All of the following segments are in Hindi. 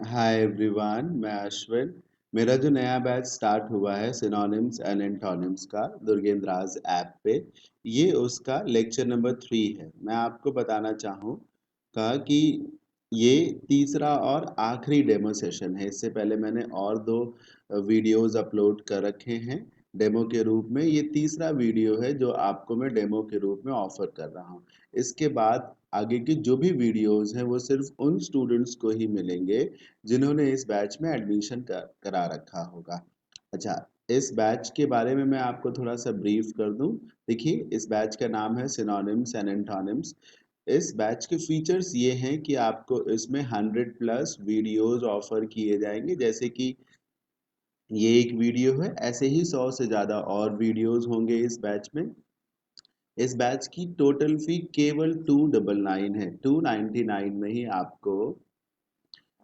हाय एवरीवन, मैं अश्विन। मेरा जो नया बैच स्टार्ट हुआ है सिनोनिम्स एंड एंटोनिम्स का दुर्गेंद्र राज ऐप पे, ये उसका लेक्चर नंबर 3 है। मैं आपको बताना चाहूँगा कि ये तीसरा और आखिरी डेमो सेशन है। इससे पहले मैंने और दो वीडियोस अपलोड कर रखे हैं डेमो के रूप में। ये तीसरा वीडियो है जो आपको मैं डेमो के रूप में ऑफर कर रहा हूँ। इसके बाद आगे की जो भी वीडियोस हैं वो सिर्फ उन स्टूडेंट्स को ही मिलेंगे जिन्होंने इस बैच में एडमिशन करा रखा होगा। अच्छा, इस बैच के बारे में मैं आपको थोड़ा सा ब्रीफ कर दूं। देखिए, इस बैच का नाम है सिनोनिम्स एंड एंटोनिम्स। इस बैच के फीचर्स ये हैं कि आपको इसमें 100 प्लस वीडियोस ऑफर किए जाएंगे। जैसे कि ये एक वीडियो है, ऐसे ही 100 से ज़्यादा और वीडियोस होंगे इस बैच में। इस बैच की टोटल फी केवल 299 है। 299 में ही आपको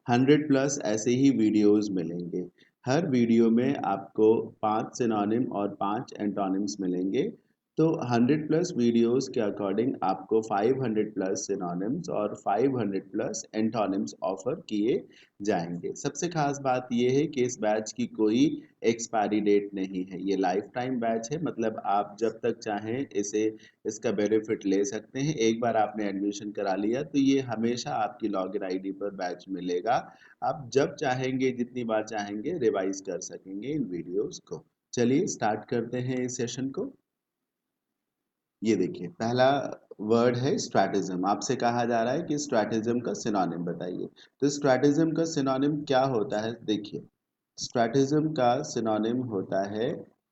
100 प्लस ऐसे ही वीडियोस मिलेंगे। हर वीडियो में आपको 5 सिनोनिम और 5 एंटोनिम्स मिलेंगे। तो 100 प्लस वीडियोस के अकॉर्डिंग आपको 500 प्लस सिनोनिम्स और 500 प्लस एंटोनिम्स ऑफर किए जाएंगे। सबसे खास बात यह है कि इस बैच की कोई एक्सपायरी डेट नहीं है। ये लाइफ टाइम बैच है, मतलब आप जब तक चाहें इसका बेनिफिट ले सकते हैं। एक बार आपने एडमिशन करा लिया तो ये हमेशा आपकी लॉगिन आईडी पर बैच मिलेगा। आप जब चाहेंगे, जितनी बार चाहेंगे, रिवाइज कर सकेंगे इन वीडियोस को। चलिए स्टार्ट करते हैं इस सेशन को। ये देखिए, पहला वर्ड है स्ट्रैटेजिज्म। आपसे कहा जा रहा है कि स्ट्रैटेजिज्म का सिनोनिम बताइए। तो स्ट्रैटेजिज्म का सिनोनिम क्या होता है? देखिए, स्ट्रैटेजिज्म का सिनोनिम होता है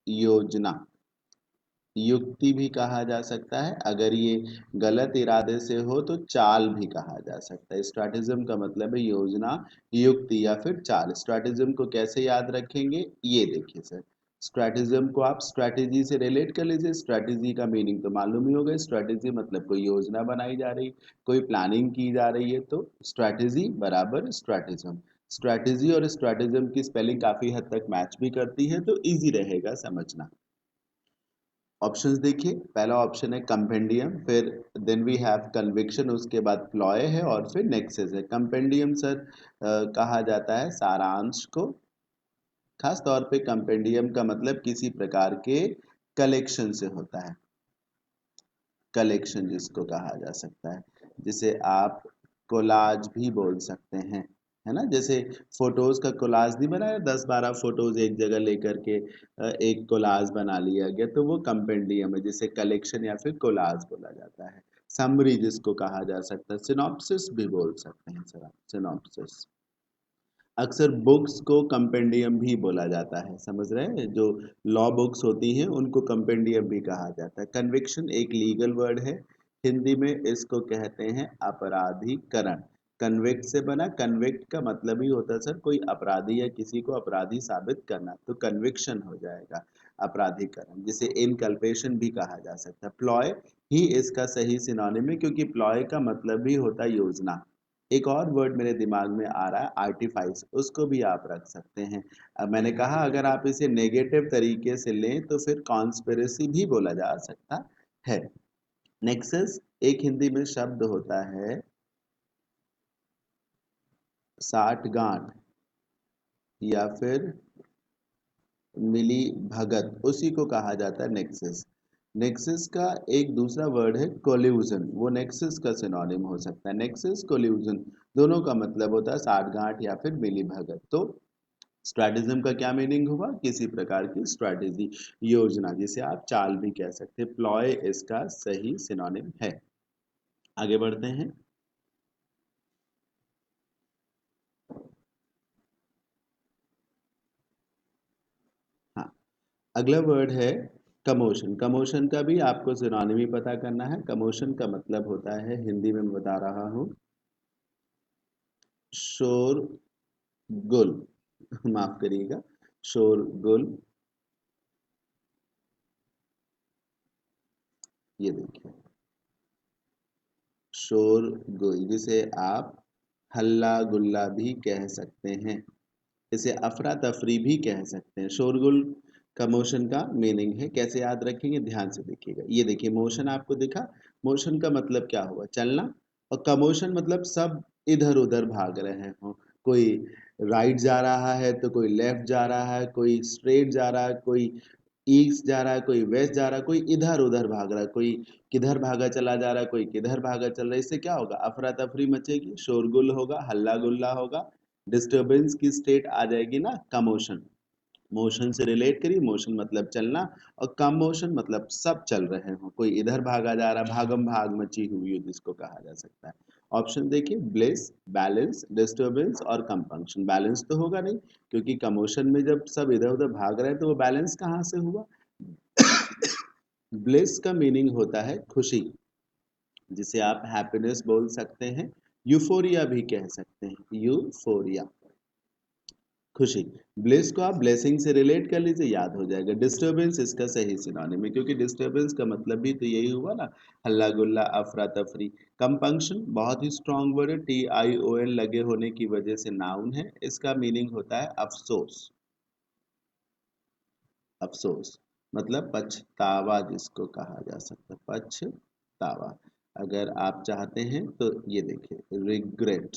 योजना। युक्ति भी कहा जा सकता है। अगर ये गलत इरादे से हो तो चाल भी कहा जा सकता है। स्ट्रैटेजिज्म का मतलब है योजना, युक्ति या फिर चाल। स्ट्रैटेजिज्म को कैसे याद रखेंगे? ये देखिए सर, स्ट्रैटेजिज्म को आप स्ट्रैटेजी से रिलेट कर लीजिए। स्ट्रैटेजी का मीनिंग तो मालूम ही होगा। स्ट्रैटेजी मतलब कोई योजना बनाई जा रही, कोई प्लानिंग की जा रही है, तो स्ट्रैटेजी बराबर स्ट्रैटेजिज्म। स्ट्रैटेजी और स्ट्रैटेजिज्म की स्पेलिंग काफी हद तक मैच भी करती है, तो इजी रहेगा समझना। ऑप्शंस देखिए, पहला ऑप्शन है कंपेंडियम, फिर देन वी हैव कन्विक्शन, उसके बाद प्लॉय है और फिर नेक्सस है। कंपेंडियम सर कहा जाता है सारांश को। खास तौर पे कंपेंडियम का मतलब किसी प्रकार के कलेक्शन से होता है। कलेक्शन जिसको कहा जा सकता है, जिसे आप कोलाज भी बोल सकते हैं, है ना। जैसे फोटोज का कोलाज नहीं बनाया, 10-12 फोटोज एक जगह लेकर के एक कोलाज बना लिया गया, तो वो कंपेंडियम है, जिसे कलेक्शन या फिर कोलाज बोला जाता है। समरी जिसको कहा जा सकता है, सिनॉप्सिस भी बोल सकते हैं सर आप, सिनॉप्सिस। अक्सर बुक्स को कंपेंडियम भी बोला जाता है, समझ रहे हैं। जो लॉ बुक्स होती हैं उनको कंपेंडियम भी कहा जाता है। कन्विक्शन एक लीगल वर्ड है। हिंदी में इसको कहते हैं अपराधीकरण। कन्विक्ट से बना, कन्विक्ट का मतलब ही होता है सर कोई अपराधी या किसी को अपराधी साबित करना, तो कन्विक्शन हो जाएगा अपराधीकरण, जिसे इनकल्पेशन भी कहा जा सकता है। प्लॉय ही इसका सही सिनोनिम है, क्योंकि प्लॉय का मतलब भी होता है योजना। एक और वर्ड मेरे दिमाग में आ रहा है, आर्टिफाइस, उसको भी आप रख सकते हैं। अब मैंने कहा अगर आप इसे नेगेटिव तरीके से लें तो फिर कॉन्स्पिरेसी भी बोला जा सकता है। नेक्सस एक हिंदी में शब्द होता है साठगांठ या फिर मिली भगत, उसी को कहा जाता है नेक्सस। नेक्सस का एक दूसरा वर्ड है कोल्यूजन, वो नेक्सस का सिनोनिम हो सकता है। नेक्सस कोल्यूजन दोनों का मतलब होता है साठगांठ या फिर मिली भगत। तो स्ट्रैटेजिज्म का क्या मीनिंग हुआ? किसी प्रकार की स्ट्रैटेजी, योजना, जिसे आप चाल भी कह सकते हैं। प्लॉय इसका सही सिनोनिम है। आगे बढ़ते हैं। हाँ, अगला वर्ड है कमोशन। कमोशन का भी आपको सिनोनिम ही पता करना है। कमोशन का मतलब होता है, हिंदी में मैं बता रहा हूँ, शोरगुल। माफ करिएगा, शोरगुल। ये देखिए, शोरगुल, जिसे आप हल्ला गुल्ला भी कह सकते हैं, इसे अफरा तफरी भी कह सकते हैं। शोरगुल का मोशन का मीनिंग है। कैसे याद रखेंगे? ध्यान से देखिएगा। ये देखिए, मोशन आपको दिखा। मोशन का मतलब क्या हुआ? चलना। और कमोशन मतलब सब इधर उधर भाग रहे हो। कोई राइट जा रहा है तो कोई लेफ्ट जा रहा है, कोई स्ट्रेट जा रहा है, कोई ईस्ट जा रहा है, कोई वेस्ट जा रहा है, कोई इधर उधर भाग रहा है, कोई किधर भागा चला जा रहा है, कोई किधर भागा चल रहा है। इससे क्या होगा, अफरा तफरी मचेगी, शोरगुल होगा, हल्ला गुल्ला होगा, डिस्टर्बेंस की स्टेट आ जाएगी ना, कमोशन। मोशन से रिलेट करिए, मोशन मतलब चलना, और कम मोशन मतलब सब चल रहे हो, कोई इधर भागा जा रहा, भागम भाग मची हुई हो जिसको कहा जा सकता है। ऑप्शन देखिए, ब्लिस, बैलेंस, डिस्टर्बेंस और कंपंक्शन। बैलेंस तो होगा नहीं, क्योंकि कमोशन में जब सब इधर उधर भाग रहे हैं तो वो बैलेंस कहाँ से हुआ। ब्लिस का मीनिंग होता है खुशी, जिसे आप हैप्पीनेस बोल सकते हैं, यूफोरिया भी कह सकते हैं, यूफोरिया, खुशी। ब्लेस को आप ब्लेसिंग से रिलेट कर लीजिए, याद हो जाएगा। डिस्टरबेंस इसका सही सिनोनिम है, क्योंकि डिस्टरबेंस का मतलब भी तो यही हुआ ना, हल्ला गुल्ला, अफरा तफरी। कंपंक्शन बहुत ही स्ट्रॉन्ग वर्ड है, TION लगे होने की वजह से नाउन है। इसका मीनिंग होता है अफसोस, अफसोस मतलब पछतावा जिसको कहा जा सकता है, पछतावा। अगर आप चाहते हैं तो ये देखिए, रिग्रेट,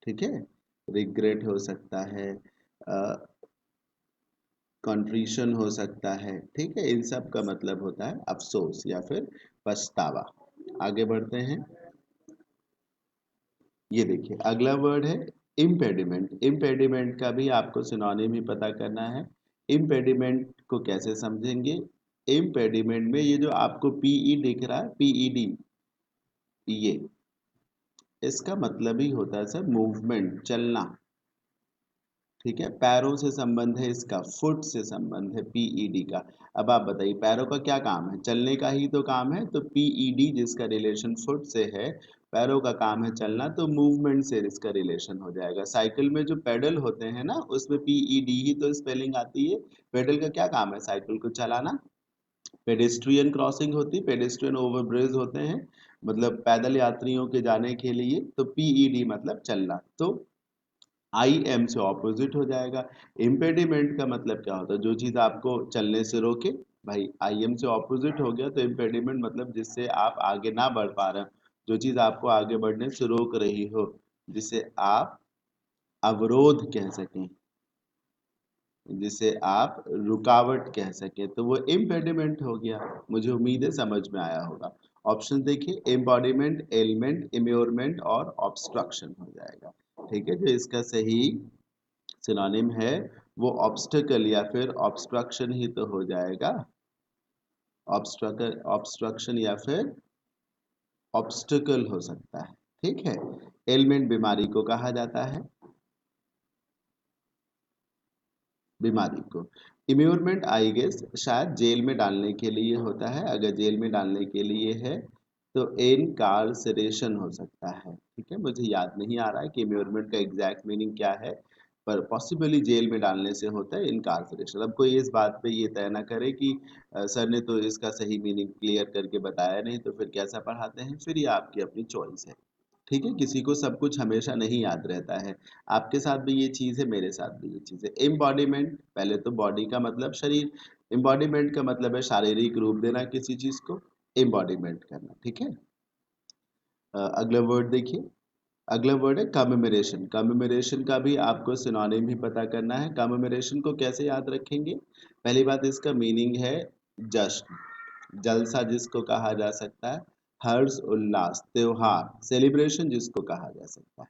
ठीक है, रिग्रेट हो सकता है, कॉन्ट्रीशन हो सकता है, ठीक है। इन सब का मतलब होता है अफसोस या फिर पछतावा। आगे बढ़ते हैं, ये देखिए अगला वर्ड है इम्पेडिमेंट। इम्पेडिमेंट का भी आपको सिनोनिम ही पता करना है। इम्पेडिमेंट को कैसे समझेंगे, इम्पेडिमेंट में ये जो आपको PE दिख रहा है, PED, ये इसका मतलब ही होता है सर मूवमेंट, चलना, ठीक है। पैरों से संबंध है इसका, फुट से संबंध है PED का। अब आप बताइए पैरों का क्या काम है, चलने का ही तो काम है, तो PED जिसका रिलेशन फुट से है, पैरों का काम है चलना, तो मूवमेंट से इसका रिलेशन हो जाएगा। साइकिल में जो पेडल होते हैं ना, उसमें PED ही तो स्पेलिंग आती है। पेडल का क्या काम है, साइकिल को चलाना। पेडेस्ट्रियन क्रॉसिंग होती है, पेडेस्ट्रियन ओवरब्रिज होते हैं, मतलब पैदल यात्रियों के जाने के लिए, तो PED मतलब चलना, तो IM से ऑपोजिट हो जाएगा। इम्पेडिमेंट का मतलब क्या होता है, जो चीज आपको चलने से रोके, भाई IM से ऑपोजिट हो गया, तो इम्पेडिमेंट मतलब जिससे आप आगे ना बढ़ पा रहे हो, जो चीज आपको आगे बढ़ने से रोक रही हो, जिसे आप अवरोध कह सकें, जिसे आप रुकावट कह सकें, तो वो इम्पेडिमेंट हो गया। मुझे उम्मीद है समझ में आया होगा। ऑप्शन देखिए, एम्बॉडीमेंट, एलिमेंट, इम्योरमेंट और ऑब्स्ट्रक्शन हो जाएगा, ठीक है। जो इसका सही सिनोनिम है वो ऑब्स्टेकल या फिर ऑब्स्ट्रक्शन ही तो हो जाएगा, ऑब्स्ट्रक्शन या फिर ऑब्स्टेकल हो सकता है, ठीक है। एलिमेंट बीमारी को कहा जाता है, बीमारी को। इम्योरमेंट आई गेस शायद जेल में डालने के लिए होता है, अगर जेल में डालने के लिए है तो इनकार्सरेशन हो सकता है, ठीक है। मुझे याद नहीं आ रहा है कि इम्योरमेंट का एग्जैक्ट मीनिंग क्या है, पर पॉसिबली जेल में डालने से होता है इनकार्सरेशन। अब कोई इस बात पे ये तय ना करे कि सर ने तो इसका सही मीनिंग क्लियर करके बताया नहीं, तो फिर कैसा पढ़ाते हैं, फिर ये आपकी अपनी चॉइस है, ठीक है। किसी को सब कुछ हमेशा नहीं याद रहता है, आपके साथ भी ये चीज़ है, मेरे साथ भी ये चीज़ है। एम्बॉडीमेंट, पहले तो बॉडी का मतलब शरीर, एम्बॉडीमेंट का मतलब है शारीरिक रूप देना किसी चीज़ को, एम्बॉडीमेंट करना, ठीक है। अगला वर्ड देखिए, अगला वर्ड है कमेमोरेशन। कमेमोरेशन का भी आपको सिनोनिम ही पता करना है। कमेमोरेशन को कैसे याद रखेंगे, पहली बात इसका मीनिंग है जश्न, जलसा जिसको कहा जा सकता है, हर्ष उल्लास, त्योहार, सेलिब्रेशन जिसको कहा जा सकता है।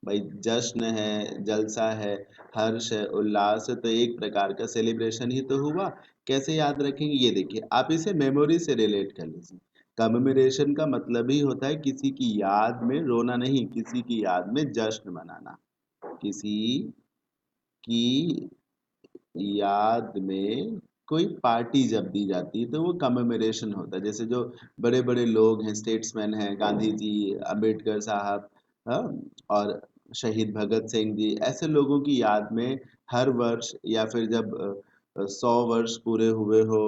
भाई जश्न है, जलसा है, हर्ष है, उल्लास है, तो एक प्रकार का सेलिब्रेशन ही तो हुआ। कैसे याद रखेंगे, ये देखिए आप इसे मेमोरी से रिलेट कर लीजिए। कमेमोरेशन का मतलब ही होता है किसी की याद में रोना नहीं, किसी की याद में जश्न मनाना, किसी की याद में कोई पार्टी जब दी जाती है तो वो कमेमोरेशन होता है। जैसे जो बड़े बड़े लोग हैं, स्टेट्समैन हैं, गांधी जी, अंबेडकर साहब, हाँ, और शहीद भगत सिंह जी, ऐसे लोगों की याद में हर वर्ष या फिर जब 100 वर्ष पूरे हुए हो,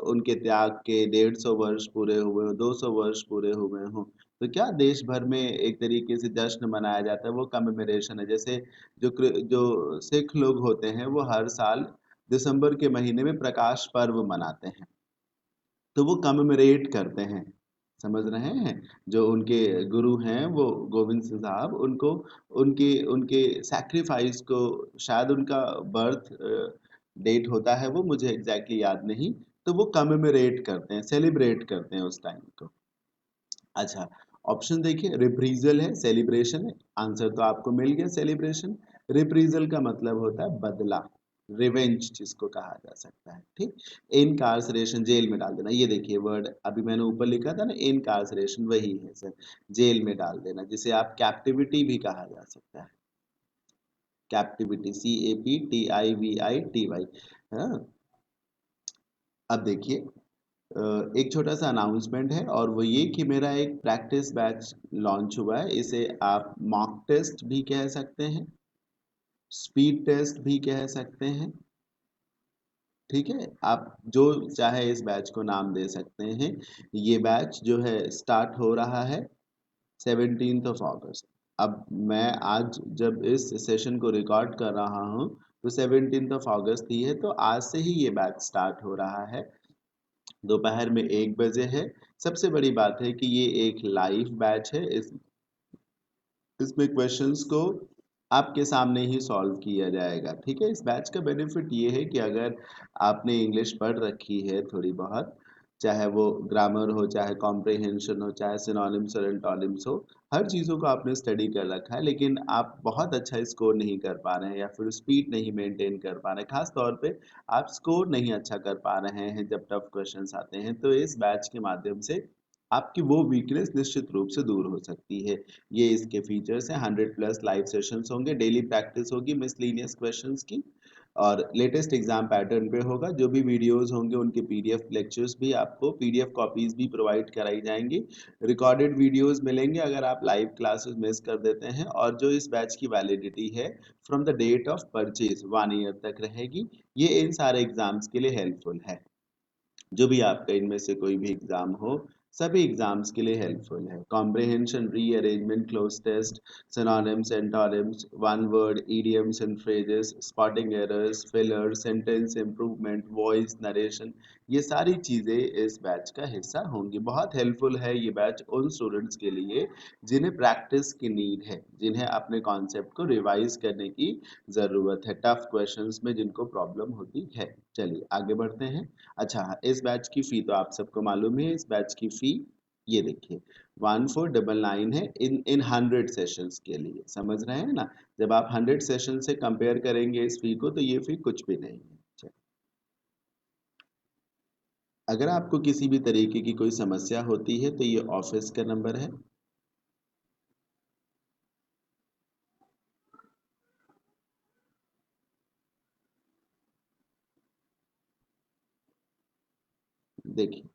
उनके त्याग के 150 वर्ष पूरे हुए हो, 200 वर्ष पूरे हुए हो, तो क्या देश भर में एक तरीके से जश्न मनाया जाता है, वो कमेमोरेशन है। जैसे जो सिख लोग होते हैं वो हर साल दिसंबर के महीने में प्रकाश पर्व मनाते हैं, तो वो कमेमोरेट करते हैं, समझ रहे हैं? जो उनके गुरु हैं वो गोविंद सिंह साहब, उनको उनके उनके सैक्रिफाइस को, शायद उनका बर्थ डेट होता है वो मुझे एग्जैक्टली याद नहीं, तो वो कमेमोरेट करते हैं, सेलिब्रेट करते हैं उस टाइम को। अच्छा, ऑप्शन देखिए, रिप्रीजल है, सेलिब्रेशन है। आंसर तो आपको मिल गया, सेलिब्रेशन। रिप्रीजल का मतलब होता है बदला, रिवेंज जिसको कहा जा सकता है, ठीक। इनकार्सरेशन, जेल में डाल देना, ये देखिए वर्ड अभी मैंने ऊपर लिखा था ना, इनकार्सरेशन, वही है सर, जेल में डाल देना, जिसे आप कैप्टिविटी भी कहा जा सकता है। Captivity, CAPTIVITY। हाँ, अब देखिए, एक छोटा सा अनाउंसमेंट है, और वो ये कि मेरा एक प्रैक्टिस बैच लॉन्च हुआ है। इसे आप मॉक टेस्ट भी कह सकते हैं, स्पीड टेस्ट भी कह सकते हैं, ठीक है। आप जो चाहे इस बैच को नाम दे सकते हैं। ये बैच जो है स्टार्ट हो रहा है 17 अगस्त। अब मैं आज जब इस सेशन को रिकॉर्ड कर रहा हूँ तो 17 अगस्त ही है, तो आज से ही ये बैच स्टार्ट हो रहा है। दोपहर में 1 बजे है। सबसे बड़ी बात है कि ये एक लाइव बैच है। इसमें क्वेश्चंस को आपके सामने ही सॉल्व किया जाएगा, ठीक है। इस बैच का बेनिफिट ये है कि अगर आपने इंग्लिश पढ़ रखी है थोड़ी बहुत, चाहे वो ग्रामर हो, चाहे कॉम्प्रिहेंशन हो, चाहे सिनोनिम्स और एंटोनिम्स हो, हर चीज़ों को आपने स्टडी कर रखा है, लेकिन आप बहुत अच्छा स्कोर नहीं कर पा रहे हैं या फिर स्पीड नहीं मेंटेन कर पा रहे हैं, खास तौर पे आप स्कोर नहीं अच्छा कर पा रहे हैं जब टफ क्वेश्चंस आते हैं, तो इस बैच के माध्यम से आपकी वो वीकनेस निश्चित रूप से दूर हो सकती है। ये इसके फीचर्स हैं। 100+ लाइव सेशंस होंगे, डेली प्रैक्टिस होगी मिसलेनियस क्वेश्चंस की, और लेटेस्ट एग्जाम पैटर्न पे होगा। जो भी वीडियोस होंगे उनके पीडीएफ लेक्चर्स भी आपको, पीडीएफ कॉपीज भी प्रोवाइड कराई जाएंगी। रिकॉर्डेड वीडियोस मिलेंगे अगर आप लाइव क्लासेस मिस कर देते हैं, और जो इस बैच की वैलिडिटी है from the date of purchase 1 year तक रहेगी। ये इन सारे एग्जाम्स के लिए हेल्पफुल है। जो भी आपका इनमें से कोई भी एग्जाम हो, सभी एग्जाम्स के लिए हेल्पफुल है। Comprehension, rearrangement, cloze test, synonyms, antonyms, one word, idioms and phrases, spotting errors, filler, sentence improvement, voice narration, ये सारी चीज़ें इस बैच का हिस्सा होंगी। बहुत हेल्पफुल है ये बैच उन स्टूडेंट्स के लिए जिन्हें प्रैक्टिस की नीड है, जिन्हें अपने कॉन्सेप्ट को रिवाइज करने की ज़रूरत है, टफ क्वेश्चंस में जिनको प्रॉब्लम होती है। चलिए आगे बढ़ते हैं। अच्छा, इस बैच की फ़ी तो आप सबको मालूम है। इस बैच की फ़ी ये देखिए 1499 है इन 100 सेशंस के लिए, समझ रहे हैं ना। जब आप 100 सेशन से कंपेयर करेंगे इस फ़ी को, तो ये फ़ी कुछ भी नहीं है। चलिए, अगर आपको किसी भी तरीके की कोई समस्या होती है तो ये ऑफिस का नंबर है। देखिए,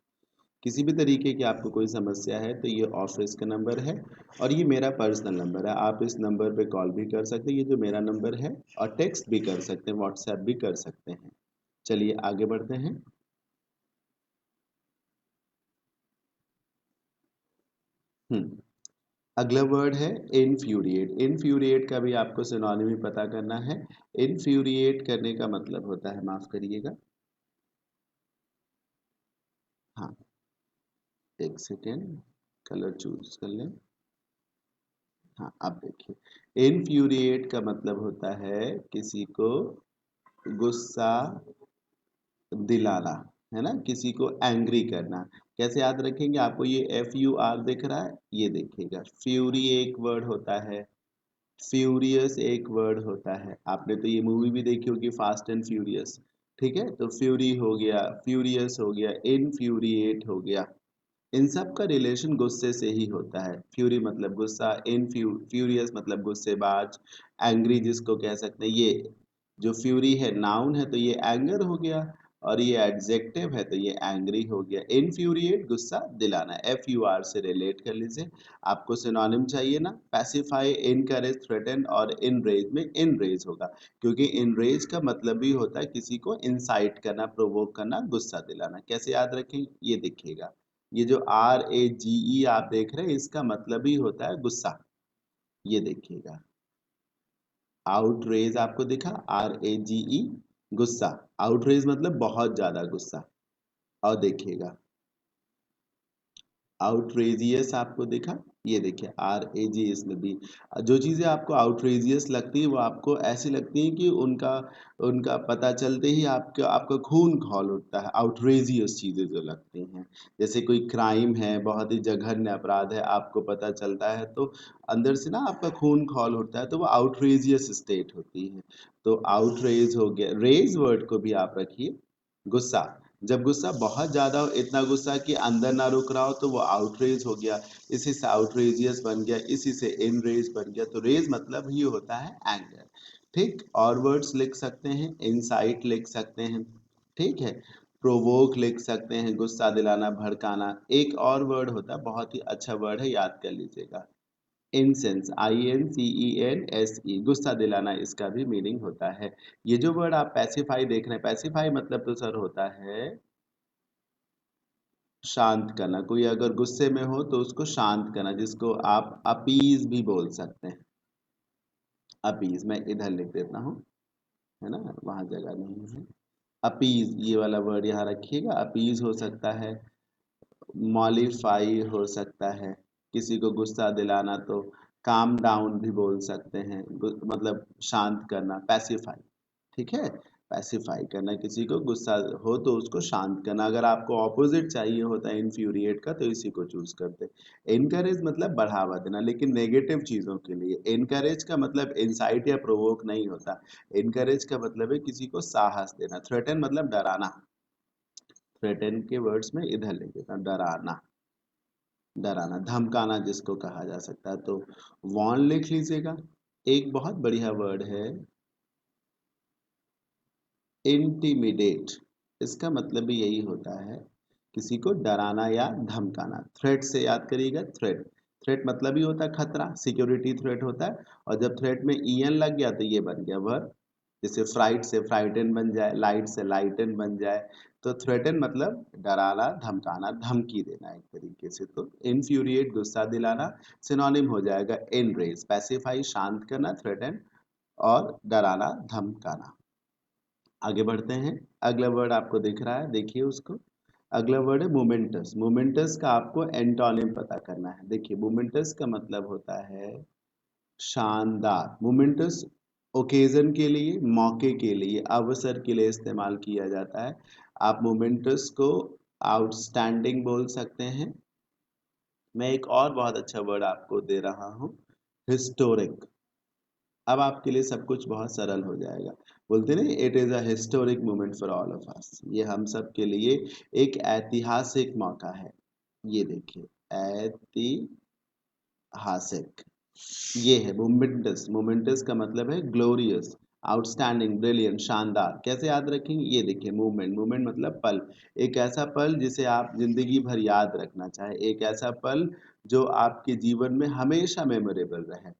किसी भी तरीके की आपको कोई समस्या है तो ये ऑफिस का नंबर है, और ये मेरा पर्सनल नंबर है। आप इस नंबर पे कॉल भी कर सकते हैं, ये जो मेरा नंबर है, और टेक्स्ट भी कर सकते हैं, व्हाट्सएप भी कर सकते हैं। चलिए आगे बढ़ते हैं। हम्म अगला वर्ड है इनफ्यूरिएट। इनफ्यूरिएट का भी आपको सिनोनिम ही पता करना है। इनफ्यूरिएट करने का मतलब होता है, माफ करिएगा, हाँ, एक सेकेंड, कलर चूज कर लें। हाँ, अब देखिए, इनफ्यूरिएट का मतलब होता है किसी को गुस्सा दिलाना, है ना, किसी को एंग्री करना। कैसे याद रखेंगे? आपको ये FUR दिख रहा है, ये देखिएगा, फ्यूरी एक वर्ड होता है, फ्यूरियस एक वर्ड होता है। आपने तो ये मूवी भी देखी होगी, फास्ट एंड फ्यूरियस, ठीक है। तो फ्यूरी हो गया, फ्यूरियस हो गया, इनफ्यूरिएट हो गया। इन सब का रिलेशन गुस्से से ही होता है। फ्यूरी मतलब गुस्सा, फ्यूरियस मतलब गुस्सेबाज, एंग्री जिसको कह सकते हैं, ये जो फ्यूरी है नाउन है तो ये एंगर हो गया, और ये एडजेक्टिव है तो ये एंग्री हो गया। इनफ्यूरिएट गुस्सा दिलाना, FUR से रिलेट कर लीजिए। आपको सिनोनिम चाहिए ना, पैसिफाई, इनकरेज, थ्रेटन, और इनरेज में इनरेज होगा, क्योंकि इनरेज का मतलब भी होता है किसी को इंसाइट करना, प्रोवोक करना, गुस्सा दिलाना। कैसे याद रखें? ये देखिएगा, ये जो RAGE आप देख रहे हैं, इसका मतलब ही होता है गुस्सा। ये देखिएगा, आउटरेज आपको दिखा, RAGE, गुस्सा। आउटरेज मतलब बहुत ज्यादा गुस्सा। और देखिएगा, आउटरेजियस आपको दिखा, ये देखिए RAGS में भी जो चीज़ें आपको आउटरेजियस लगती है वो आपको ऐसी लगती है कि उनका उनका पता चलते ही आपका आपका खून खौल उठता है। आउटरेजियस चीज़ें जो लगती हैं, जैसे कोई क्राइम है, बहुत ही जघन्य अपराध है, आपको पता चलता है तो अंदर से ना आपका खून खौल उठता है, तो वो आउटरेजियस स्टेट होती है। तो आउटरेज हो गया। रेज वर्ड को भी आप रखिए, गुस्सा। जब गुस्सा बहुत ज़्यादा हो, इतना गुस्सा कि अंदर ना रुक रहा हो, तो वो आउटरेज हो गया। इसी से आउटरेजियस बन गया, इसी से इनरेज बन गया। तो रेज मतलब ही होता है एंगर। ठीक, और वर्ड्स लिख सकते हैं, इंसाइट लिख सकते हैं, ठीक है, प्रोवोक लिख सकते हैं, गुस्सा दिलाना, भड़काना। एक और वर्ड होता है, बहुत ही अच्छा वर्ड है, याद कर लीजिएगा, इंसेंस, INCENSE, गुस्सा दिलाना, इसका भी मीनिंग होता है। ये जो वर्ड आप पैसिफाई देख रहे हैं, पैसिफाई मतलब तो सर होता है शांत करना। कोई अगर गुस्से में हो तो उसको शांत करना, जिसको आप अपीज भी बोल सकते हैं। अपीज, मैं इधर लिख देता हूँ, है ना, वहां जगह नहीं है। अपीज, ये वाला वर्ड यहाँ रखिएगा। अपीज हो सकता है, मॉलिफाई हो सकता है, किसी को गुस्सा दिलाना तो काम डाउन भी बोल सकते हैं, मतलब शांत करना, पैसिफाई। ठीक है, पैसिफाई करना, किसी को गुस्सा हो तो उसको शांत करना। अगर आपको ऑपोजिट चाहिए होता है इन्फ्यूरिएट का, तो इसी को चूज करते। इनकरेज मतलब बढ़ावा देना, लेकिन नेगेटिव चीजों के लिए। इनकरेज का मतलब इंसाइट या प्रोवोक नहीं होता। इनकरेज का मतलब है किसी को साहस देना। थ्रेटन मतलब डराना। थ्रेटन के वर्ड्स में इधर लिख देता हूं, डराना। डराना, धमकाना जिसको कहा जा सकता है, तो वॉर्न लिख लीजिएगा। एक बहुत बढ़िया वर्ड है इंटिमिडेट। इसका मतलब भी यही होता है, किसी को डराना या धमकाना। थ्रेट से याद करिएगा, थ्रेट। थ्रेट मतलब ही होता है खतरा, सिक्योरिटी थ्रेट होता है। और जब थ्रेट में ईएन लग गया तो ये बन गया वर्ब। जैसे फ्राइट से फ्राइटन बन जाए, लाइट से लाइटन बन जाए। तो थ्रेटन मतलब डराना, धमकाना, धमकी देना एक तरीके से। तो इनफ्यूरिएट गुस्सा दिलाना, सिनोनिम हो जाएगा एनरेज। पैसिफाई शांत करना, थ्रेटन, और डराना, धमकाना। आगे बढ़ते हैं। अगला वर्ड आपको दिख रहा है, देखिए उसको। अगला वर्ड है मोमेंटस। मोमेंटस का आपको एंटोनिम पता करना है। देखिए, मोमेंटस का मतलब होता है शानदार। मोमेंटस ओकेजन के लिए, मौके के लिए, अवसर के लिए इस्तेमाल किया जाता है। आप मोमेंटस को आउटस्टैंडिंग बोल सकते हैं। मैं एक और बहुत अच्छा वर्ड आपको दे रहा हूँ, हिस्टोरिक। अब आपके लिए सब कुछ बहुत सरल हो जाएगा। बोलते नहीं, it is a historic moment for all of us. ये हम सब के लिए एक ऐतिहासिक मौका है। ये देखिए, ऐतिहासिक, ये है मोमेंटस। मोमेंटस का मतलब है ग्लोरियस, आउटस्टैंडिंग, ब्रिलियंट, शानदार। कैसे याद रखेंगे, ये देखिए, मूवमेंट। मूवमेंट मतलब पल। एक ऐसा पल जिसे आप जिंदगी भर याद रखना चाहे, एक ऐसा पल जो आपके जीवन में हमेशा मेमोरेबल रहे,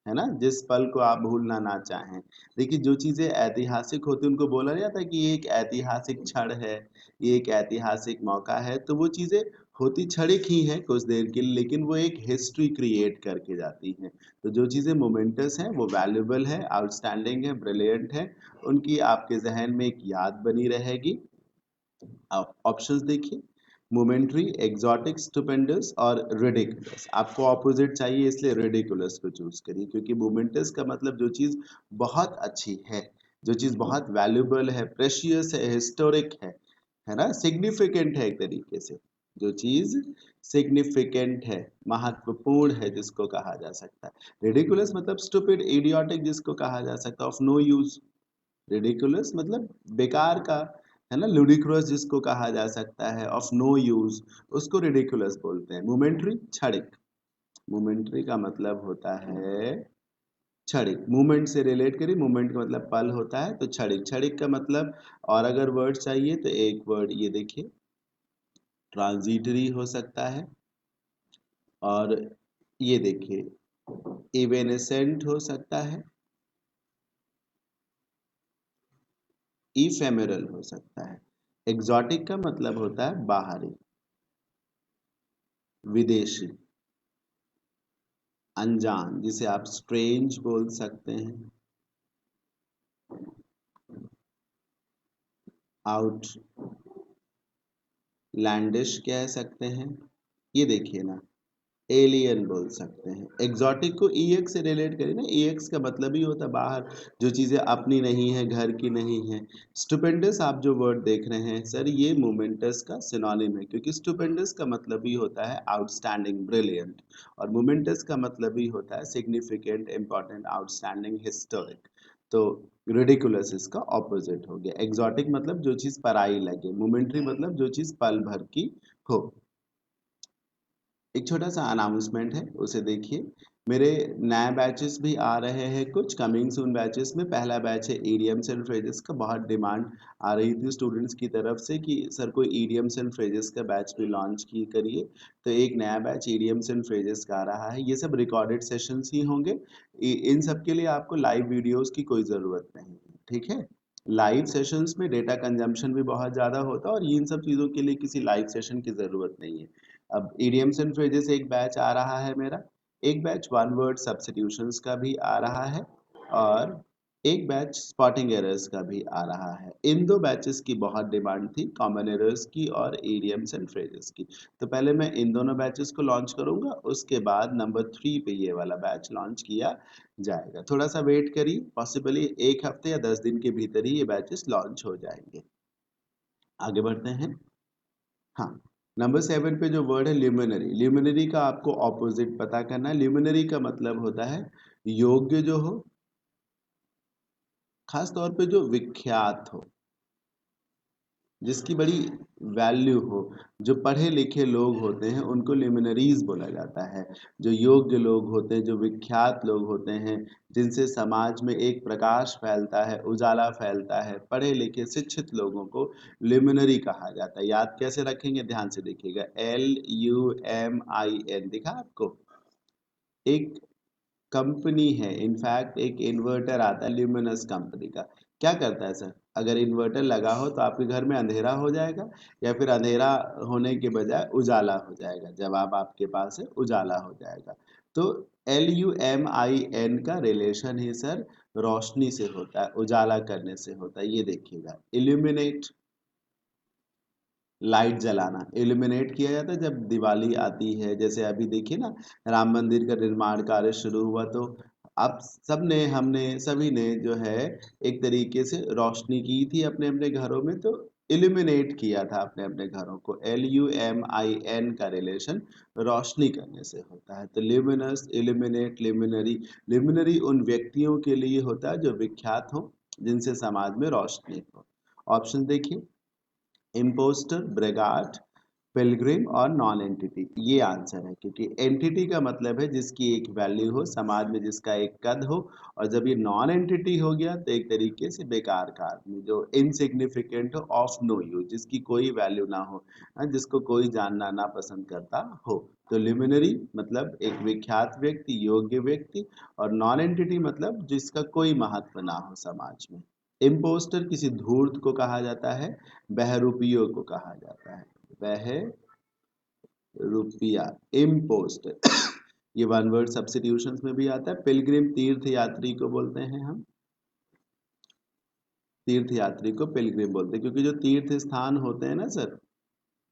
है ना, जिस पल को आप भूलना ना चाहें। देखिए, जो चीजें ऐतिहासिक होती हैं उनको बोला नहीं जाता कि ये एक ऐतिहासिक क्षण है, ये एक ऐतिहासिक मौका है। तो वो चीजें होती क्षणिक ही हैं कुछ देर के लिए, लेकिन वो एक हिस्ट्री क्रिएट करके जाती हैं। तो जो चीजें मोमेंटस हैं वो वैल्यूबल है, आउटस्टैंडिंग है, ब्रिलियंट है, उनकी आपके जहन में एक याद बनी रहेगी। ऑप्शंस देखिए, मोमेंट्री, एग्जॉटिक, स्टुपेंडस और रिडिकुलस। आपको ऑपोजिट चाहिए, इसलिए रिडिकुलस को चूज करिए, क्योंकि मोमेंटस का मतलब जो चीज बहुत अच्छी है, जो चीज बहुत वैल्यूबल है, प्रेशियस है, हिस्टोरिक है ना, सिग्निफिकेंट है एक तरीके से। जो चीज सिग्निफिकेंट है, महत्वपूर्ण है, जिसको कहा जा सकता है। रिडिकुलस मतलब स्टूपिड, इडियोटिक, जिसको कहा जा सकता है ऑफ नो यूज। रिडिकुलस मतलब बेकार का, है ना, लुडिक्रस जिसको कहा जा सकता है, ऑफ नो यूज, उसको रिडिकुलस बोलते हैं। मोमेंट्री, क्षणिक। मोमेंट्री का मतलब होता है क्षणिक। मूवमेंट से रिलेट करिए, मूवमेंट का मतलब पल होता है, तो क्षणिक। क्षणिक का मतलब, और अगर वर्ड चाहिए तो एक वर्ड ये देखिए, ट्रांजिटरी हो सकता है, और ये देखिए इवेनेसेंट हो सकता है, इफेमेरल हो सकता है। एग्जॉटिक का मतलब होता है बाहरी, विदेशी, अनजान, जिसे आप स्ट्रेंज बोल सकते हैं, आउटलैंडिश कह सकते हैं, ये देखिए ना, एलियन बोल सकते हैं। एग्जॉटिक को ईएक्स से रिलेट करिए ना, ईएक्स का मतलब ही होता है बाहर, जो चीज़ें अपनी नहीं है, घर की नहीं है। स्टुपेंडस आप जो वर्ड देख रहे हैं सर, ये मोमेंटस का सिनोनिम है, क्योंकि स्टुपेंडस का मतलब ही होता है आउटस्टैंडिंग, ब्रिलियंट, और मोमेंटस का मतलब ही होता है सिग्निफिकेंट, इंपॉर्टेंट, आउटस्टैंडिंग, हिस्टोरिक। तो रिडिकुलस इसका ऑपोजिट हो गया। एग्जॉटिक मतलब जो चीज़ पराई लगे, मोमेंट्री मतलब जो चीज़ पल भर की हो। एक छोटा सा अनाउंसमेंट है, उसे देखिए। मेरे नए बैचेस भी आ रहे हैं, कुछ कमिंग सून बैचेस में। पहला बैच है ईडियम्स एंड फ्रेजेस का। बहुत डिमांड आ रही थी स्टूडेंट्स की तरफ से कि सर कोई ईडियम्स एंड फ्रेजेस का बैच भी लॉन्च की करिए। तो एक नया बैच ईडियम्स एंड फ्रेजेस का आ रहा है। ये सब रिकॉर्डेड सेशंस ही होंगे। इन सब के लिए आपको लाइव वीडियोस की कोई ज़रूरत नहीं है, ठीक है। लाइव सेशंस में डेटा कंजम्पशन भी बहुत ज़्यादा होता है, और इन सब चीज़ों के लिए किसी लाइव सेशन की ज़रूरत नहीं है। अब इडियम्स एंड फ्रेजेस एक बैच आ रहा है मेरा, एक बैच वन वर्ड सब्स्टिट्यूशंस का भी आ रहा है, और एक बैच स्पॉटिंग एरर्स का भी आ रहा है। इन दो बैचेस की बहुत डिमांड थी, कॉमन एरर्स की और इडियम्स एंड फ्रेजेस की। तो पहले मैं इन दोनों बैचेस को लॉन्च करूंगा, उसके बाद नंबर 3 पे ये वाला बैच लॉन्च किया जाएगा। थोड़ा सा वेट करिए, पॉसिबली एक हफ्ते या 10 दिन के भीतर ही ये बैचेस लॉन्च हो जाएंगे। आगे बढ़ते हैं। हाँ, नंबर 7 पे जो वर्ड है ल्यूमिनरी, ल्यूमिनरी का आपको ऑपोजिट पता करना है। ल्यूमिनरी का मतलब होता है योग्य जो हो, खास तौर पे जो विख्यात हो, जिसकी बड़ी वैल्यू हो। जो पढ़े लिखे लोग होते हैं उनको ल्यूमिनरीज बोला जाता है। जो योग्य लोग होते हैं, जो विख्यात लोग होते हैं, जिनसे समाज में एक प्रकाश फैलता है, उजाला फैलता है, पढ़े लिखे शिक्षित लोगों को ल्यूमिनरी कहा जाता है। याद कैसे रखेंगे, ध्यान से देखिएगा। LUMIN दिखा आपको। एक कंपनी है, इनफैक्ट एक इन्वर्टर आता है ल्यूमिनस कंपनी का। क्या करता है सर, अगर इन्वर्टर लगा हो तो आपके घर में अंधेरा हो जाएगा, या फिर अंधेरा होने के बजाय उजाला हो जाएगा। जब आप आपके पास है, उजाला हो जाएगा। तो LUMIN का रिलेशन ही सर रोशनी से होता है, उजाला करने से होता है। ये देखिएगा, इल्यूमिनेट, लाइट जलाना, इल्यूमिनेट किया जाता है जब दिवाली आती है। जैसे अभी देखिए ना, राम मंदिर का निर्माण कार्य शुरू हुआ, तो आप सबने, हमने सभी ने जो है एक तरीके से रोशनी की थी अपने अपने घरों में। तो इल्यूमिनेट किया था अपने अपने घरों को। LUMIN का रिलेशन रोशनी करने से होता है। तो ल्यूमिनस, इल्यूमिनेट, ल्यूमिनरी। ल्यूमिनरी उन व्यक्तियों के लिए होता है जो विख्यात हो, जिनसे समाज में रोशनी हो। ऑप्शन देखिए, इम्पोस्टर, ब्रेगार्ट, पिलग्रिम और नॉन एंटिटी। ये आंसर है, क्योंकि एंटिटी का मतलब है जिसकी एक वैल्यू हो, समाज में जिसका एक कद हो। और जब ये नॉन एंटिटी हो गया तो एक तरीके से बेकार का आदमी, जो इनसिग्निफिकेंट हो, ऑफ नो यूज, जिसकी कोई वैल्यू ना हो, जिसको कोई जानना ना पसंद करता हो। तो लिमिनरी मतलब एक विख्यात व्यक्ति, योग्य व्यक्ति, और नॉन एंटिटी मतलब जिसका कोई महत्व ना हो समाज में। इम्पोस्टर किसी धूर्त को कहा जाता है, बहरूपियों को कहा जाता है। बहरूपिया, इम्पोस्टर। ये वन वर्ड सब्स्टिट्यूशंस में भी आता है। पिलग्रिम, तीर्थ यात्री को बोलते हैं हम, तीर्थ यात्री को पिलग्रिम बोलते हैं, क्योंकि जो तीर्थ स्थान होते हैं ना सर,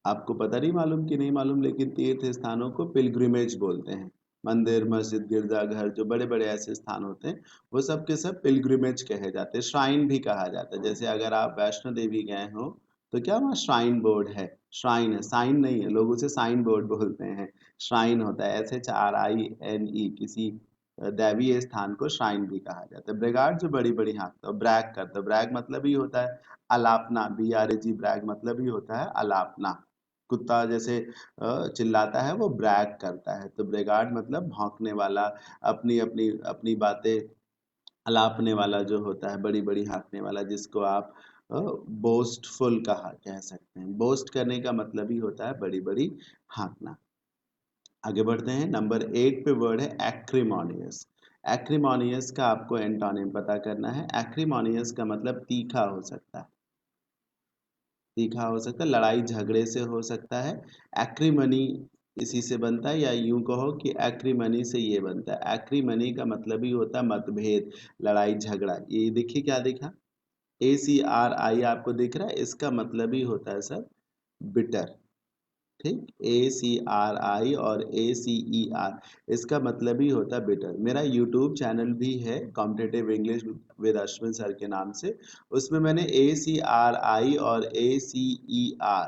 आपको पता नहीं, मालूम कि नहीं मालूम, लेकिन तीर्थ स्थानों को पिलग्रिमेज बोलते हैं। मंदिर, मस्जिद, गिरजाघर, जो बड़े बड़े ऐसे स्थान होते हैं, वो सब के सब पिलग्रिमेज कहे जाते हैं। श्राइन भी कहा जाता है। जैसे अगर आप वैष्णो देवी गए हो, तो क्या वहाँ श्राइन बोर्ड है? श्राइन है, साइन नहीं है। लोग उसे साइन बोर्ड बोलते हैं। श्राइन होता है SHRINE। किसी दैवीय स्थान को श्राइन भी कहा जाता है। ब्रेगार्ड जो बड़ी बड़ी हाँकता है, ब्रैग करता है। ब्रैग मतलब ही होता है अलापना, BRAG, ब्रैग मतलब ही होता है अलापना। कुत्ता जैसे चिल्लाता है, वो ब्रैग करता है। तो ब्रेगार्ड मतलब भौंकने वाला, अपनी अपनी अपनी बातें अलापने वाला जो होता है, बड़ी बड़ी हाँकने वाला, जिसको आप बोस्टफुल कह सकते हैं। बोस्ट करने का मतलब ही होता है बड़ी बड़ी हाँकना। आगे बढ़ते हैं। नंबर 8 पे वर्ड है एक्रिमोनियस। एक्रिमोनियस का आपको एंटोनिम पता करना है। एक्रिमोनियस का मतलब तीखा हो सकता है, तीखा हो सकता है, लड़ाई झगड़े से हो सकता है। एक्रीमनी इसी से बनता है, या यूं कहो कि एक्रीमनी से ये बनता है। एक्रीमनी का मतलब ही होता है मतभेद, लड़ाई झगड़ा। ये देखिए क्या दिखा, ACRI आपको दिख रहा है, इसका मतलब ही होता है सर बिटर। ठीक, ACRI और ACER, इसका मतलब ही होता है बिटर। मेरा यूट्यूब चैनल भी है competitive English with Ashwin sir के नाम से, उसमें मैंने ACRI और ACER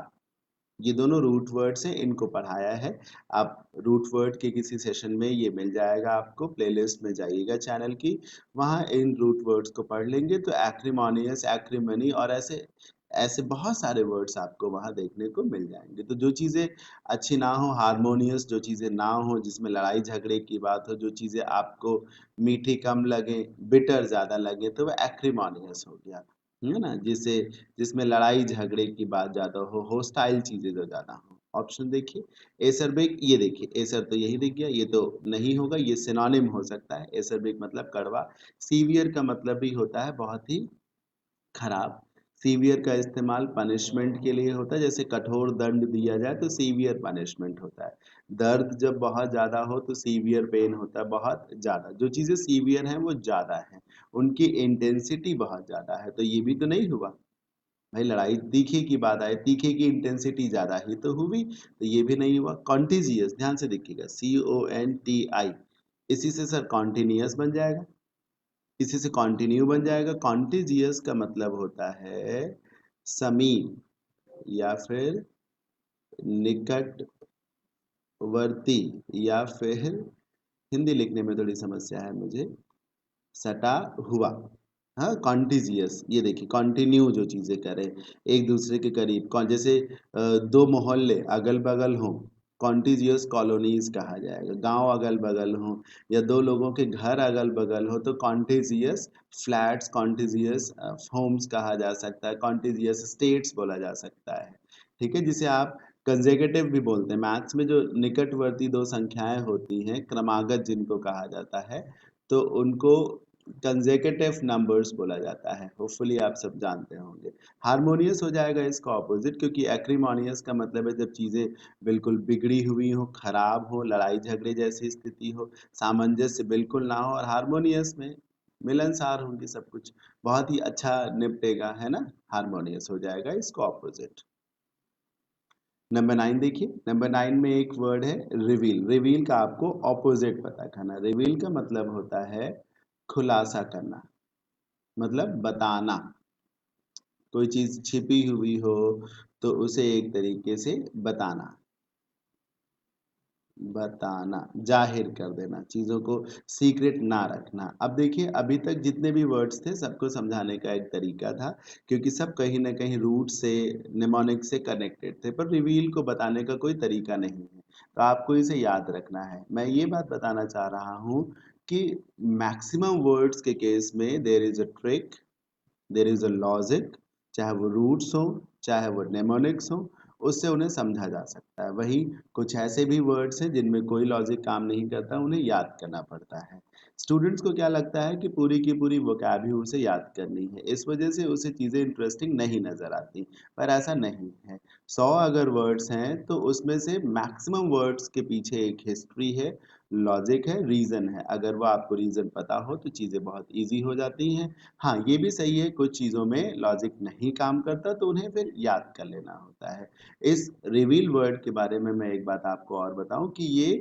ये दोनों रूट वर्ड्स हैं, इनको पढ़ाया है। आप रूट वर्ड के किसी सेशन में ये मिल जाएगा आपको, प्लेलिस्ट में जाइएगा चैनल की, वहाँ इन रूट वर्ड्स को पढ़ लेंगे तो एक्रिमोनियस, एक्रिमनी और ऐसे ऐसे बहुत सारे वर्ड्स आपको वहाँ देखने को मिल जाएंगे। तो जो चीज़ें अच्छी ना हो, हार्मोनियस जो चीज़ें ना हो, जिसमें लड़ाई झगड़े की बात हो, जो चीज़ें आपको मीठी कम लगे, बिटर ज़्यादा लगे, तो वह एक्रिमोनियस हो गया, है ना, जिसे जिसमें लड़ाई झगड़े की बात ज़्यादा हो, होस्टाइल चीज़ें जो ज़्यादा हो। ऑप्शन देखिए, एसरबिक, ये देखिए एसर तो यही दिख गया, ये तो नहीं होगा, ये सिनोनिम हो सकता है। एसरबिक मतलब कड़वा। सीवियर का मतलब भी होता है बहुत ही खराब। सीवियर का इस्तेमाल पनिशमेंट के लिए होता है, जैसे कठोर दंड दिया जाए तो सीवियर पनिशमेंट होता है। दर्द जब बहुत ज़्यादा हो तो सीवियर पेन होता है, बहुत ज़्यादा। जो चीज़ें सीवियर हैं वो ज़्यादा हैं, उनकी इंटेंसिटी बहुत ज़्यादा है, तो ये भी तो नहीं हुआ भाई। लड़ाई तीखे की बात आए, तीखे की इंटेंसिटी ज्यादा ही तो हुई, तो ये भी नहीं हुआ। कॉन्टिजियस, ध्यान से देखिएगा, CONTI, इसी से सर कॉन्टिन्यूअस बन जाएगा, इसी से कॉन्टिन्यू बन जाएगा। कॉन्टिजियस का मतलब होता है समीप या फिर निकटवर्ती, या फिर हिंदी लिखने में थोड़ी समस्या है मुझे, सटा हुआ। हाँ, कॉन्टिजियस, ये देखिए कॉन्टिन्यू जो चीजें करें एक दूसरे के करीब, जैसे दो मोहल्ले अगल बगल हों, कॉन्टिजियस कॉलोनीज कहा जाएगा। गांव अगल बगल हों या दो लोगों के घर अगल बगल हो तो कॉन्टिजियस फ्लैट्स, कॉन्टिजियस होम्स कहा जा सकता है, कॉन्टिजियस स्टेट्स बोला जा सकता है। ठीक है, जिसे आप कंजेकेटिव भी बोलते हैं। मैथ्स में जो निकटवर्ती दो संख्याएं होती हैं, क्रमागत जिनको कहा जाता है, तो उनको कंजेकेटिव नंबर्स बोला जाता है। होपफुली आप सब जानते होंगे। हारमोनियस हो जाएगा इसका ऑपोजिट, क्योंकि एक्रीमोनियस का मतलब है जब चीज़ें बिल्कुल बिगड़ी हुई हो, खराब हो, लड़ाई झगड़े जैसी स्थिति हो, सामंजस्य बिल्कुल ना हो, और हारमोनियस में मिलनसार होंगे सब कुछ, बहुत ही अच्छा निपटेगा, है ना। हारमोनियस हो जाएगा इसका ऑपोजिट। नंबर 9 देखिए, नंबर 9 में एक वर्ड है रिवील। रिवील का आपको ऑपोजिट पता करना। रिवील का मतलब होता है खुलासा करना, मतलब बताना। कोई चीज छिपी हुई हो तो उसे एक तरीके से बताना, बताना, जाहिर कर देना, चीजों को सीक्रेट ना रखना। अब देखिए, अभी तक जितने भी वर्ड्स थे सबको समझाने का एक तरीका था, क्योंकि सब कहीं ना कहीं रूट से, निमोनिक से कनेक्टेड थे, पर रिवील को बताने का कोई तरीका नहीं है, तो आपको इसे याद रखना है। मैं ये बात बताना चाह रहा हूँ कि मैक्सिमम वर्ड्स के केस में there is a trick, there is a logic, चाहे वो रूट्स हो चाहे वो नेमोनिक्स हो, उससे उन्हें समझा जा सकता है। वही कुछ ऐसे भी वर्ड्स हैं जिनमें कोई लॉजिक काम नहीं करता, उन्हें याद करना पड़ता है। स्टूडेंट्स को क्या लगता है कि पूरी की पूरी वोकैब ही उसे याद करनी है, इस वजह से उसे चीज़ें इंटरेस्टिंग नहीं नज़र आती, पर ऐसा नहीं है। 100 अगर वर्ड्स हैं तो उसमें से मैक्सिमम वर्ड्स के पीछे एक हिस्ट्री है, लॉजिक है, रीज़न है। अगर वो आपको रीज़न पता हो तो चीज़ें बहुत ईजी हो जाती हैं। हाँ, ये भी सही है, कुछ चीज़ों में लॉजिक नहीं काम करता तो उन्हें फिर याद कर लेना होता है। इस रिवील वर्ड के बारे में मैं एक बात आपको और बताऊं कि ये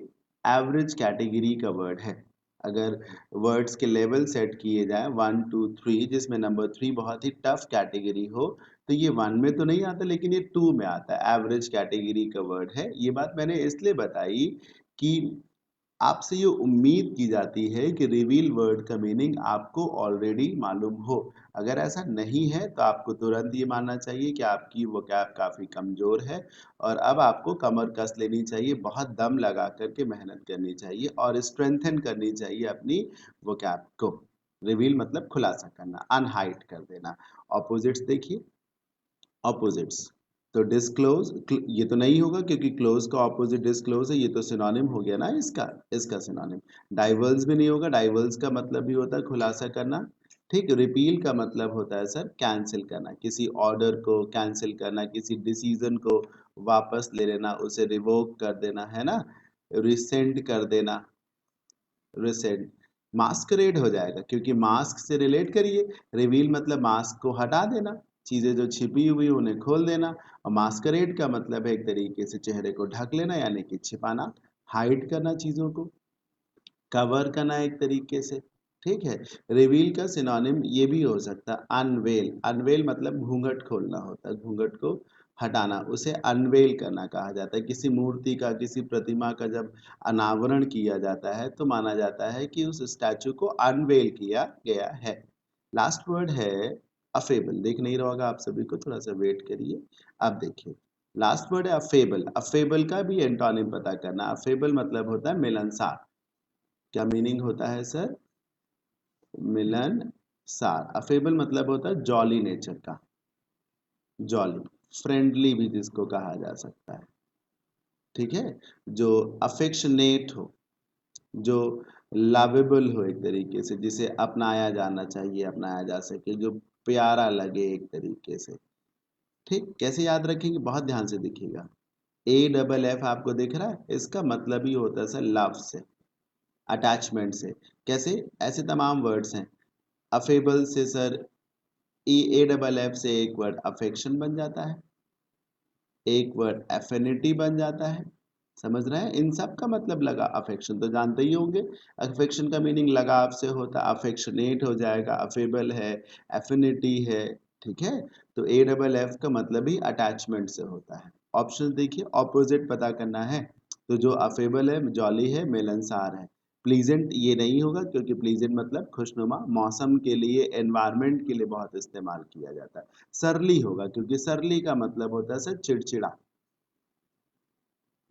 एवरेज कैटेगरी का वर्ड है। अगर वर्ड्स के लेवल सेट किए जाए 1 2 3, जिसमें नंबर 3 बहुत ही टफ कैटेगरी हो, तो ये 1 में तो नहीं आता, लेकिन ये 2 में आता है। एवरेज कैटेगरी का वर्ड है। ये बात मैंने इसलिए बताई कि आपसे ये उम्मीद की जाती है कि रिवील वर्ड का मीनिंग आपको ऑलरेडी मालूम हो। अगर ऐसा नहीं है तो आपको तुरंत ये मानना चाहिए कि आपकी वोकैब काफ़ी कमज़ोर है, और अब आपको कमर कस लेनी चाहिए, बहुत दम लगा करके मेहनत करनी चाहिए और स्ट्रेंथन करनी चाहिए अपनी वोकैब को। रिवील मतलब खुलासा करना, अनहाइड कर देना। ऑपोजिट्स देखिए, ऑपोजिट्स, तो डिस्क्लोज, ये तो नहीं होगा क्योंकि क्लोज का ऑपोजिट डिस्क्लोज है, ये तो सिनोनिम हो गया ना इसका, इसका सिनोनिम। डाइवर्स भी नहीं होगा, डाइवर्स का मतलब भी होता है खुलासा करना। ठीक, रिपील का मतलब होता है सर कैंसिल करना, किसी ऑर्डर को कैंसिल करना, किसी डिसीजन को वापस ले लेना, उसे रिवोक कर देना, है ना, रिसेंड कर देना, रिसेंड। मास्करेड हो जाएगा, क्योंकि मास्क से रिलेट करिए, रिवील मतलब मास्क को हटा देना, चीजें जो छिपी हुई उन्हें खोल देना। और मास्करेड का मतलब है एक तरीके से चेहरे को ढक लेना, यानी कि छिपाना, हाइड करना, चीजों को कवर करना एक तरीके से। ठीक है। रिवील का सिनोनिम ये भी हो सकता है अनवेल। अनवेल मतलब घूंघट खोलना होता है, घूंघट को हटाना, उसे अनवेल करना कहा जाता है। किसी मूर्ति का, किसी प्रतिमा का जब अनावरण किया जाता है तो माना जाता है कि उस स्टैचू को अनवेल किया गया है। लास्ट वर्ड है अफेबल। देख नहीं रहा होगा आप सभी को, थोड़ा सा वेट करिए। अब देखिए लास्ट वर्ड है अफेबल। अफेबल का भी एंटोनिम पता करना। अफेबल मतलब होता है मिलनसार। क्या मीनिंग होता है सर? मिलनसार। अफेबल मतलब होता है जॉली नेचर का, जॉली, फ्रेंडली भी जिसको कहा जा सकता है। ठीक है। जो अफेक्शनेट हो, जो लवेबल हो एक तरीके से, जिसे अपनाया जाना चाहिए, अपनाया जा सके, जो प्यारा लगे एक तरीके से। ठीक, कैसे याद रखेंगे? बहुत ध्यान से देखिएगा। AFF आपको दिख रहा है, इसका मतलब ही होता है सर लव से, अटैचमेंट से। कैसे? ऐसे तमाम वर्ड्स हैं। अफेबल से सर AFF से एक वर्ड अफेक्शन बन जाता है, एक वर्ड एफिनिटी बन जाता है। समझ रहे हैं? इन सब का मतलब लगा। अफेक्शन तो जानते ही होंगे, अफेक्शन का मीनिंग लगाव से होता है, अफेक्शनेट हो जाएगा, अफेबल है, एफिनिटी है। ठीक है। तो AFF का मतलब ही अटैचमेंट से होता है। ऑप्शन देखिए, ऑपोजिट पता करना है तो जो अफेबल है, जॉली है, मिलनसार है। प्लीजेंट ये नहीं होगा, क्योंकि प्लीजेंट मतलब खुशनुमा, मौसम के लिए, एनवायरनमेंट के लिए बहुत इस्तेमाल किया जाता है। सरली होगा, क्योंकि सरली का मतलब होता है सर चिड़चिड़ा।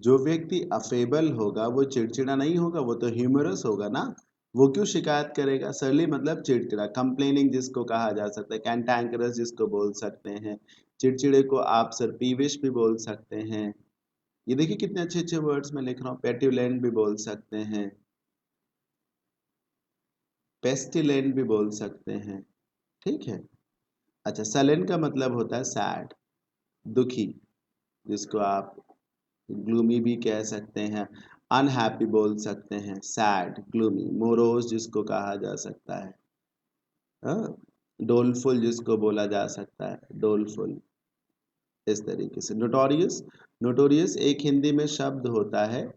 जो व्यक्ति अफेबल होगा वो चिड़चिड़ा नहीं होगा, वो तो ह्यूमरस होगा ना। वो क्यों शिकायत करेगा? सरली मतलब चिड़चिड़ा, कंप्लेनिंग जिसको कहा जा सकता है, कैंटैंकरस जिसको बोल सकते हैं। चिड़चिड़े को आप सर पीविश भी बोल सकते हैं। ये देखिए कितने अच्छे अच्छे वर्ड्स मैं लिख रहा हूँ। पेट्यूलेंट भी बोल सकते हैं, पेस्टिलेंट भी बोल सकते हैं। ठीक है। अच्छा, सैलेंट का मतलब होता है सैड, दुखी, जिसको आप ग्लूमी भी कह सकते हैं, अनहैप्पी बोल सकते हैं, सैड, ग्लूमी, मोरोज जिसको कहा जा सकता है, डोलफुल जिसको बोला जा सकता है, डोलफुल। इस तरीके से नोटोरियस। नोटोरियस एक हिंदी में शब्द होता है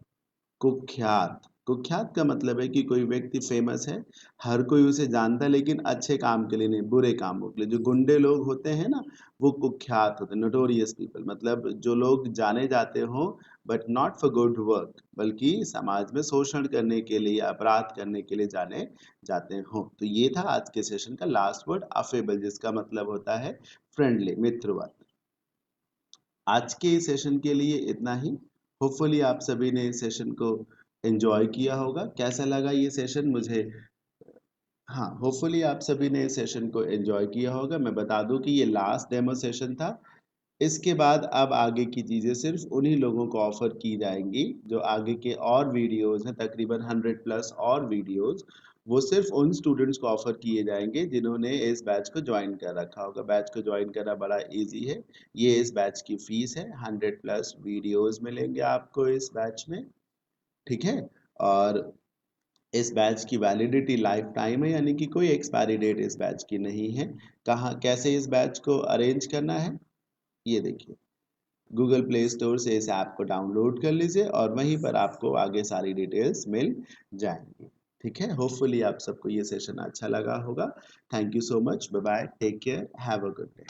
कुख्यात। कुख्यात का मतलब है कि कोई व्यक्ति फेमस है, हर कोई उसे जानता है, लेकिन अच्छे काम के लिए नहीं, बुरे कामों के लिए। जो गुंडे लोग होते हैं ना, वो कुख्यात होते हैं, नोटोरियस पीपल। मतलब जो लोग जाने जाते हो but not for good work, बल्कि समाज में शोषण करने के लिए, अपराध करने के लिए जाने जाते हो। तो ये था आज के सेशन का लास्ट वर्ड अफेबल, जिसका मतलब होता है फ्रेंडली, मित्रवत। आज के सेशन के लिए इतना ही। होपफुली आप सभी ने इस सेशन को एंजॉय किया होगा। कैसा लगा ये सेशन मुझे, हाँ, होपफुली आप सभी ने इस सेशन को एंजॉय किया होगा। मैं बता दूं कि ये लास्ट डेमो सेशन था। इसके बाद अब आगे की चीज़ें सिर्फ उन्हीं लोगों को ऑफर की जाएंगी जो आगे के और वीडियोस हैं, तकरीबन 100 प्लस और वीडियोस, वो सिर्फ उन स्टूडेंट्स को ऑफर किए जाएंगे जिन्होंने इस बैच को ज्वाइन कर रखा होगा। बैच को ज्वाइन करना बड़ा इजी है। ये इस बैच की फीस है। 100 प्लस वीडियोस मिलेंगे आपको इस बैच में। ठीक है। और इस बैच की वैलिडिटी लाइफ टाइम है, यानी कि कोई एक्सपायरी डेट इस बैच की नहीं है। कहाँ कैसे इस बैच को अरेंज करना है, ये देखिए, गूगल प्ले स्टोर से इस ऐप को डाउनलोड कर लीजिए और वहीं पर आपको आगे सारी डिटेल्स मिल जाएंगी। ठीक है। होपफुली आप सबको ये सेशन अच्छा लगा होगा। Thank you so much. Bye bye, take care, have a good day.